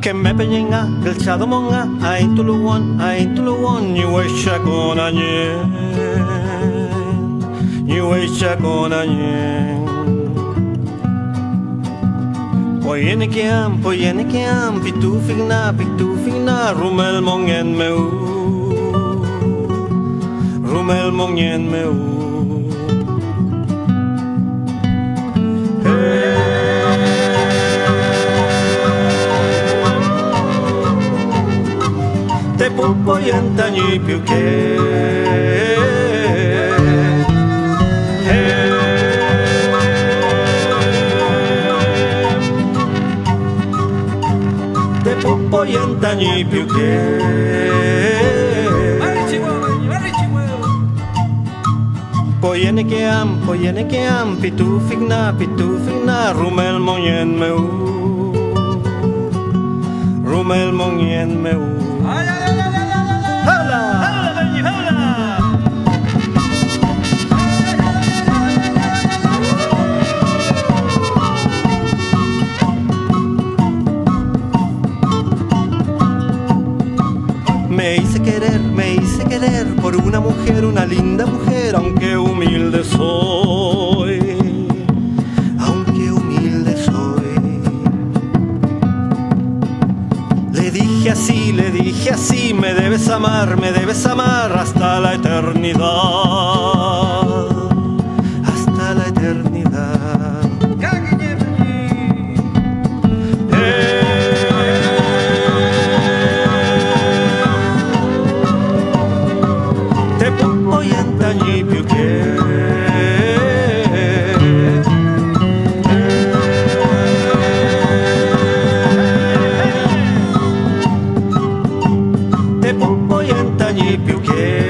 Que me peñenga, el chado monga, ain't to the one, you wish I con you wish I con Poyene kiam, pitu figna, rumel mongen meu. Te pupoyenta ni più che te pupoyenta ni più che Poyene che am pitu figna, rumel mongen meu Me hice querer por una mujer, una linda mujer, aunque humilde soy. Le dije así, me debes amar hasta la eternidad. Hasta la eternidad. Te voy a antañir più che più che